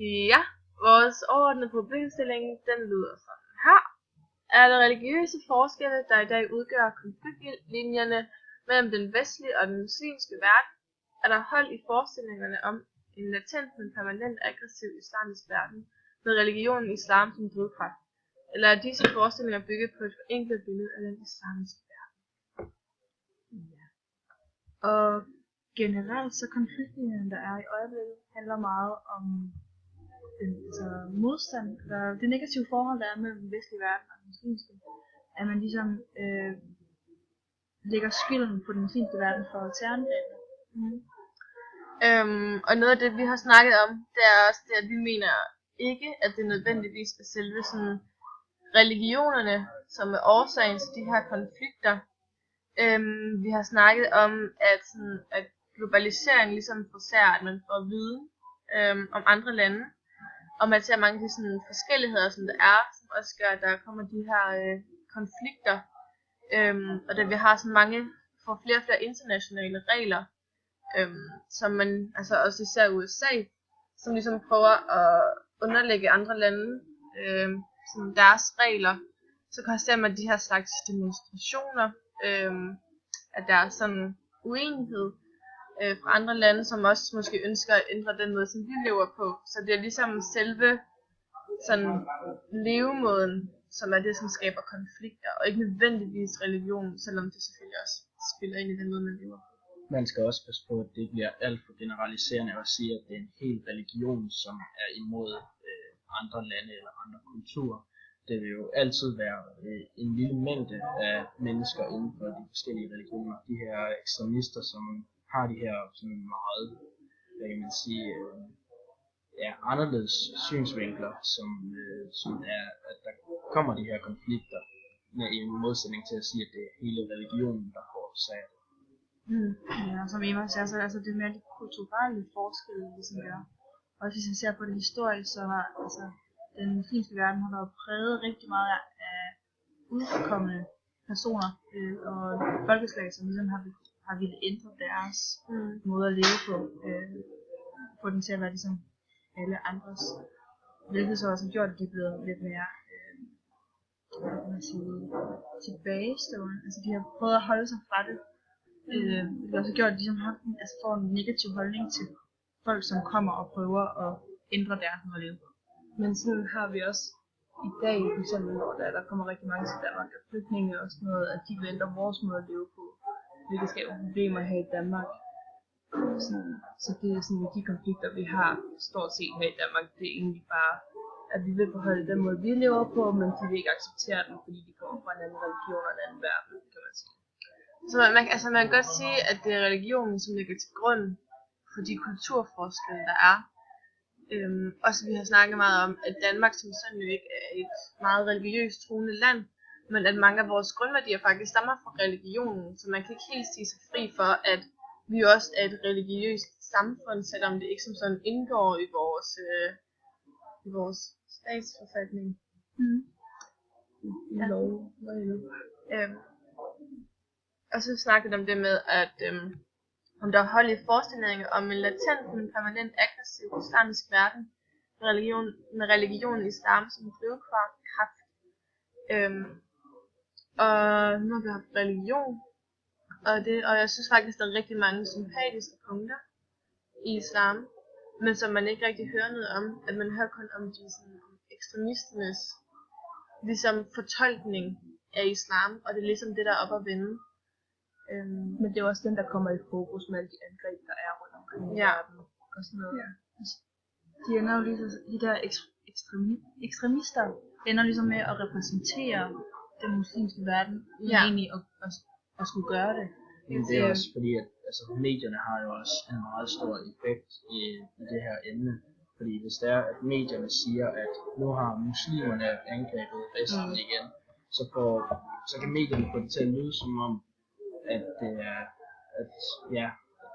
Ja, vores overordnede problemstilling, den lyder sådan her. Er der religiøse forskelle, der i dag udgør konfliktlinjerne mellem den vestlige og den muslimske verden? Er der hold i forestillingerne om en latent, men permanent aggressiv islamisk verden med religionen islam som drivkraft? Eller er disse forestillinger bygget på et forenklet billede af den islamiske verden? Ja. Og generelt så konfliktlinjen, der er i øjeblikket, handler meget om modstand, eller det negative forhold, der er mellem den vestlige verden og den muslimske. At man ligesom lægger skylden på den muslimske verden for terrorangrebene. Og noget af det, vi har snakket om, det er også det, at vi mener ikke, at det nødvendigvis er selve sådan religionerne, som er årsagen til de her konflikter. Vi har snakket om, at globalisering ligesom forser, at man får viden om andre lande, og man ser mange af de sådan forskelligheder, som der er, som også gør, at der kommer de her konflikter, og da vi har så mange, får flere og flere internationale regler, som man, altså også især USA, som ligesom prøver at underlægge andre lande som deres regler, så ser man de her slags demonstrationer, at der er sådan uenighed fra andre lande, som også måske ønsker at ændre den måde, som vi lever på. Så det er ligesom selve sådan levemåden, som er det, som skaber konflikter, og ikke nødvendigvis religion, selvom det selvfølgelig også spiller ind i den måde, man lever på. Man skal også passe på, at det ikke bliver alt for generaliserende at sige, at det er en hel religion, som er imod andre lande eller andre kulturer. Det vil jo altid være en lille mængde af mennesker inden for de forskellige religioner. De her ekstremister, som har de her sådan meget, hvad kan man sige, anderledes synsvinkler, som er, at der kommer de her konflikter med en modsætning til at sige, at det er hele religionen, der forårsager det. Ja, som Eva siger, så altså det er mere de kulturelle forskelle, ligesom det er. Og hvis vi ser på det historisk, så har den muslimske verden har været præget rigtig meget af udkommende personer og folkeslag, som ligesom har ville ændre deres måde at leve på, få den til at være ligesom alle andres, hvilket så også har gjort, at de er blevet lidt mere tilbagestående. Altså de har prøvet at holde sig fra det. Det har også gjort, at de får en negativ holdning til folk, som kommer og prøver at ændre deres måde at leve på. Men sådan har vi også i dag, for eksempel, hvor der kommer rigtig mange til Danmark, og flygtninge og sådan noget, at de vælter vores måde at leve på, hvilket skaber problemer her i Danmark. Så det er sådan, de konflikter, vi har stort set her i Danmark, det er egentlig bare, at vi vil beholde den måde, vi lever på, men de vil ikke acceptere den, fordi de kommer fra en anden religion og en anden verden, kan man sige. Så man kan godt sige, at det er religionen, som ligger til grund for de kulturforskelle, der er. Også vi har snakket meget om, at Danmark som sådan jo ikke er et meget religiøst troende land, men at mange af vores grundværdier faktisk stammer fra religionen, så man kan ikke helt sige sig fri for, at vi også er et religiøst samfund, selvom det ikke som sådan indgår i vores statsforfatning. Og så snakkede om det med, at om der er hold i forestillingen om en latent, men permanent aggressiv islamisk verden med religionen islam som drivkraft. Og nu har vi haft religion, og jeg synes faktisk, der er rigtig mange sympatiske punkter i islam, men som man ikke rigtig hører noget om, at man hører kun om de sådan, ekstremisternes ligesom fortolkning af islam, og det er ligesom det, der er op at vende. Men det er også den, der kommer i fokus med alle de angreb, der er rundt omkring i verden og sådan noget. Ja. De ender jo ligesom, de der ekstremister ender ligesom med at repræsentere den muslimske verden, egentlig at skulle gøre det. Men det er også fordi, at medierne har jo også en meget stor effekt i det her emne. Fordi hvis det er, at medierne siger, at nu har muslimerne angrebet Vesten igen, så kan medierne få det til at lyde som om, at det er, at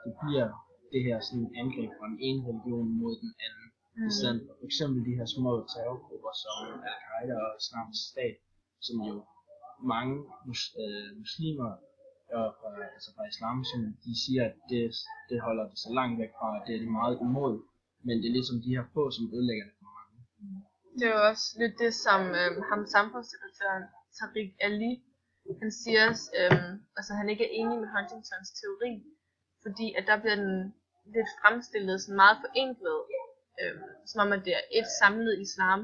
det bliver det her sådan angreb fra den ene religion mod den anden. I stedet for eksempel de her små terrorgrupper som Al-Qaida og Islamisk Stat, som jo mange muslimer fra islam, som de siger, at det holder det så langt væk fra, at det er de meget imod. men det er ligesom de her få, som ødelægger det for mange. Det er jo også lidt det, som ham samfundssekretæren Tariq Ali, han siger, altså han ikke er enig med Huntingtons teori, fordi at der bliver den lidt fremstillet sådan meget forenklet, som om at det er et samlet islam,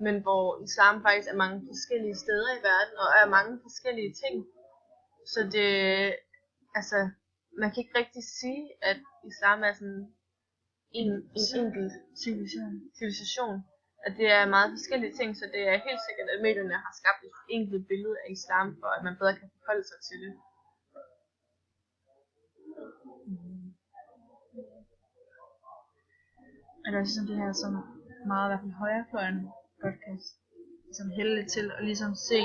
men hvor islam faktisk er mange forskellige steder i verden, og er mange forskellige ting. Så det, altså, man kan ikke rigtig sige, at islam er sådan en enkelt civilisation. At det er meget forskellige ting, så det er helt sikkert, at medierne har skabt et enkelt billede af islam, for at man bedre kan forholde sig til det. Og der er sådan det her, som meget i hvert fald højrefløjen podcast, som hælder til at ligesom se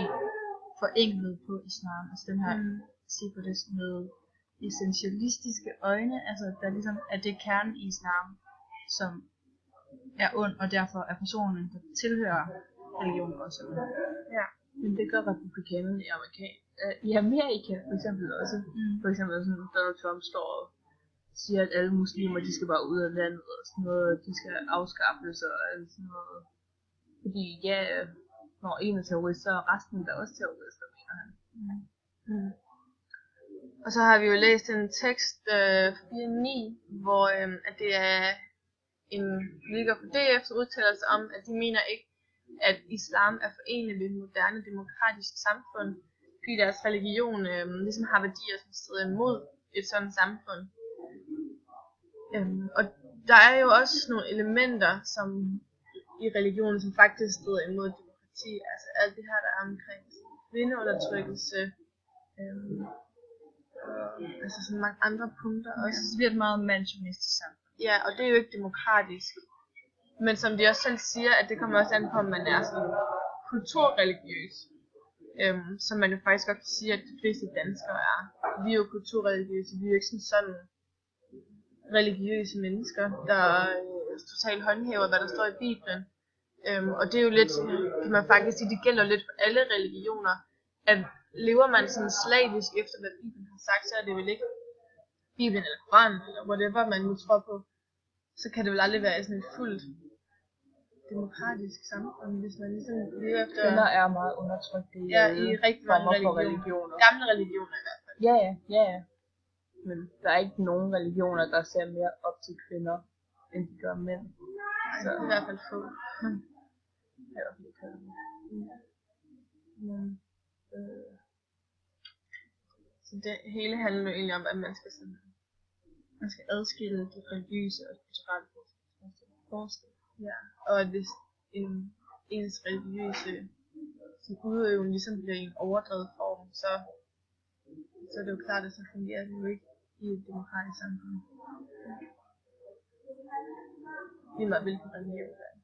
forenklet på islam. Altså den her, se på det med essentialistiske øjne, altså der ligesom er det kernen i islam, som er ond, og derfor er personen, der tilhører religionen også ond. Ja, men det gør republikanerne i Amerika for eksempel også. For eksempel sådan Donald Trump står og siger, at alle muslimer, de skal bare ud af landet og sådan noget, de skal afskaffes og alt sådan noget. Fordi ja, når en er terrorist, så er resten der også terrorister, mener han. Og så har vi jo læst en tekst 4.9, hvor at det er en politiker fra DF, som udtaler sig om, at de mener ikke, at islam er forenelig med et moderne demokratisk samfund, fordi deres religion ligesom har værdier, som strider imod et sådan samfund. Og der er jo også nogle elementer som i religionen, som faktisk strider imod demokrati, altså alt det her, der er omkring kvindeundertrykkelse, altså sådan mange andre punkter også. Det bliver et meget mandsjournalistisk samfund. Ja, og det er jo ikke demokratisk. Men som de også selv siger, at det kommer også an på, om man er sådan kulturreligiøs. Som man jo faktisk godt kan sige, at de fleste danskere er. Vi er jo kulturreligiøse, vi er jo ikke sådan religiøse mennesker, der totalt håndhæver, hvad der står i Bibelen. Og det er jo lidt, kan man faktisk sige, det gælder lidt for alle religioner, at lever man sådan slavisk efter, hvad Bibelen har sagt, så er det vel ikke Bibelen eller Koranen, eller whatever man nu tror på, så kan det vel aldrig være sådan et fuldt demokratisk samfund, hvis man ligesom lever efter... Kvinder er meget undertrykt i rigtig mange religioner. Gamle religioner i hvert fald. Ja. Men der er ikke nogen religioner, der ser mere op til kvinder, end de gør mænd. Så i hvert fald få. Ja, det kan det. Så det hele handler jo egentlig om, at man skal adskille de religiøse og kulturelle forskelle. Ja, og at hvis ens religiøse udøvelse ligesom bliver i en overdrevet form, så er det jo klart, at så fungerer det jo ikke i et demokratisk samfund. Lige meget hvilken religion det er.